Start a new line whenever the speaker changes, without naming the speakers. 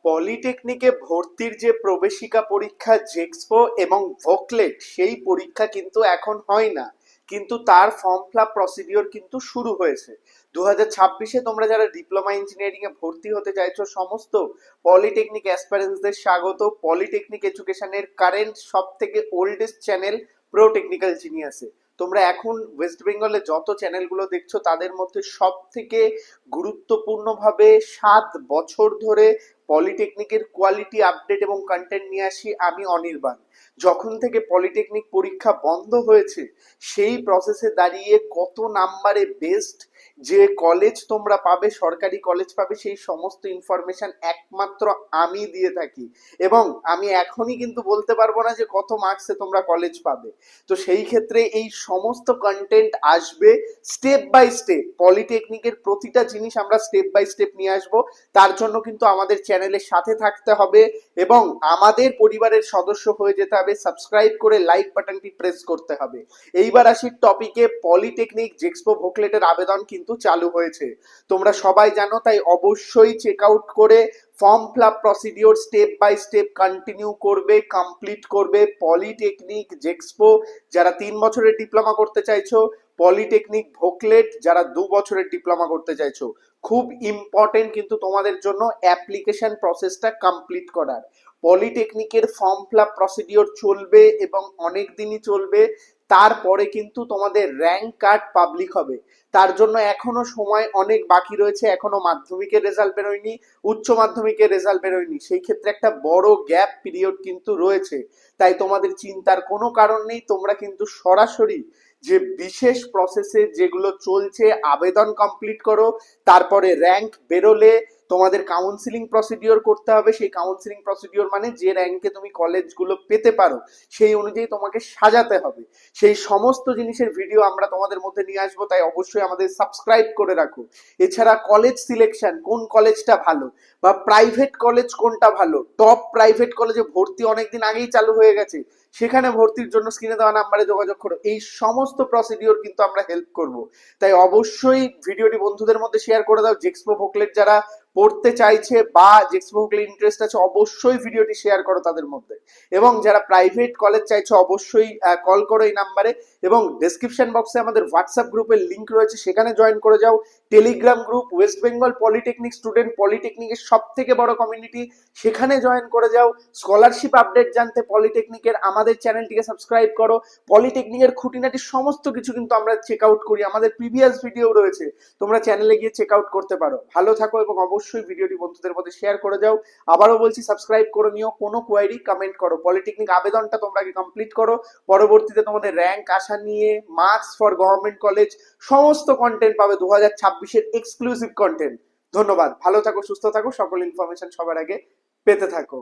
পলিটেকনিকে ভর্তির যে প্রবেশিকা পরীক্ষা জেক্সপো এবং ভোকলেট সেই পরীক্ষা কিন্তু এখন হয় না, কিন্তু তার ফর্ম ফিল আপ প্রসিডিওর কিন্তু শুরু হয়েছে। 2026-এ তোমরা যারা ডিপ্লোমা ইঞ্জিনিয়ারিং এ ভর্তি হতে চাইছো সমস্ত পলিটেকনিক অ্যাসপারেন্টসদের স্বাগত। পলিটেকনিক এডুকেশনের কারেন্ট সব থেকে ওল্ডেস্ট চ্যানেল প্রো টেকনিক্যাল জিনিয়াসে। তোমরা এখন ওয়েস্ট বেঙ্গলে যত চ্যানেলগুলো দেখছো তাদের মধ্যে সব থেকে গুরুত্বপূর্ণভাবে 7 বছর ধরে পলিটেকনিকের কোয়ালিটি আপডেট এবং কন্টেন্ট নিয়ে আসি আমি অনির্বাণ। যখন থেকে পলিটেকনিক পরীক্ষা বন্ধ হয়েছে সেই প্রসেসে দাঁড়িয়ে কত নাম্বারে বেস্ট যে কলেজ তোমরা পাবে, সরকারি কলেজ পাবে, সেই সমস্ত ইনফরমেশন একমাত্র আমি দিয়ে থাকি। এবং আমি এখনই কিন্তু বলতে পারবো না যে কত মার্কসে তোমরা কলেজ পাবে। তো সেই ক্ষেত্রে এই সমস্ত কন্টেন্ট আসবে স্টেপ বাই স্টেপ। পলিটেকনিকের প্রতিটা জিনিস আমরা স্টেপ বাই স্টেপ নিয়ে আসবো। তার জন্য কিন্তু আমাদের চ্যানেলের সাথে থাকতে হবে এবং আমাদের পরিবারের সদস্য হয়ে যেতে হবে। সাবস্ক্রাইব করে লাইক বাটনটি প্রেস করতে হবে। এইবার আসি টপিকে। পলিটেকনিক জেক্সপো ভোকলেটের আবেদন কিন্তু চালু হয়েছে, তোমরা সবাই জানো, তাই অবশ্যই চেক আউট করে form fill up procedure step by step continue করবে, কমপ্লিট করবে। পলিটেকনিক জেক্সপো যারা 3 বছরের ডিপ্লোমা করতে চাইছো, পলিটেকনিক ভোকলেট যারা 2 বছরের ডিপ্লোমা করতে চাইছো, খুব ইম্পর্টেন্ট কিন্তু তোমাদের জন্য অ্যাপ্লিকেশন প্রসেসটা কমপ্লিট করার। পলিটেকনিকের ফর্ম ফিল আপ প্রসিডিওর চলবে এবং অনেক দিনই চলবে। তারপরে কিন্তু তোমাদের র্যাঙ্ক কার্ড পাবলিক হবে। তার জন্য এখনো সময় অনেক বাকি রয়েছে। এখনো মাধ্যমিকের রেজাল্ট বেরোয়নি, উচ্চ মাধ্যমিকের রেজাল্ট বেরোয়নি, সেই ক্ষেত্রে একটা বড় গ্যাপ পিরিয়ড কিন্তু রয়েছে। তাই তোমাদের চিন্তার কোনো কারণ নেই। তোমরা কিন্তু সরাসরি যে বিশেষ প্রসেসে যেগুলো চলছে আবেদন কমপ্লিট করো, তারপরে র্যাঙ্ক বেরোলে তোমাদের কাউন্সিলিং প্রসিডিওর করতে হবে। সেই কাউন্সিলিং প্রসিডিওর মানে যে র্যাঙ্কে তুমি কলেজগুলো পেতে পারো সেই অনুযায়ী তোমাকে সাজাতে হবে। সেই সমস্ত জিনিসের ভিডিও আমরা তোমাদের মধ্যে নিয়ে আসবো, তাই অবশ্যই আমাদের সাবস্ক্রাইব করে রাখো। এছাড়া কলেজ সিলেকশন, কোন কলেজটা ভালো বা প্রাইভেট কলেজ কোনটা ভালো, টপ প্রাইভেট কলেজে ভর্তি অনেকদিন আগেই চালু হয়ে গেছে, সেখানে ভর্তির জন্য স্ক্রিনে দেওয়া নাম্বারে যোগাযোগ করো। এই সমস্ত প্রসিডিওর কিন্তু আমরা হেল্প করব। তাই অবশ্যই ভিডিওটি বন্ধুদের মধ্যে শেয়ার করে দাও। জেক্সপো ভোকলেট যারা পড়তে চাইছে বা জেক্সপো ভোকলেট ইন্টারেস্ট আছে অবশ্যই ভিডিওটি শেয়ার করো তাদের মধ্যে। এবং যারা প্রাইভেট কলেজ চাইছো অবশ্যই কল করো এই নাম্বারে। এবং ডেসক্রিপশন বক্সে আমাদের হোয়াটসঅ্যাপ গ্রুপের লিঙ্ক রয়েছে, সেখানে জয়েন করে যাও। Telegram group West Bengal polytechnic student, পলিটেকনিকের সব থেকে বড় কমিউনিটি, সেখানে জয়েন করে যাও। স্কলারশিপ আপডেট জানতে পলিটেকনিকের আমাদের চ্যানেলটিকে সাবস্ক্রাইব করো। পলিটেকনিকের খুঁটিনাটি সমস্ত কিছু কিন্তু আমরা চেক আউট করি, আমাদের প্রিভিয়াস ভিডিও রয়েছে, তোমরা চ্যানেলে গিয়ে চেক আউট করতে পারো। ভালো থাকো এবং অবশ্যই ভিডিওটি বন্ধুদের মধ্যে শেয়ার করে যাও। আবারও বলছি সাবস্ক্রাইব করে নিও। কোনো কোয়ারি কমেন্ট করো। পলিটেকনিক আবেদনটা তোমরা আগে কমপ্লিট করো, পরবর্তীতে তোমাদের র্যাঙ্ক আসা নিয়ে, মার্কস ফর গভর্নমেন্ট কলেজ, সমস্ত কন্টেন্ট পাবে 2026-এর এক্সক্লুসিভ কন্টেন্ট। ধন্যবাদ, ভালো থাকো, সুস্থ থাকো, সকল ইনফরমেশন সবার আগে পেতে থাকো।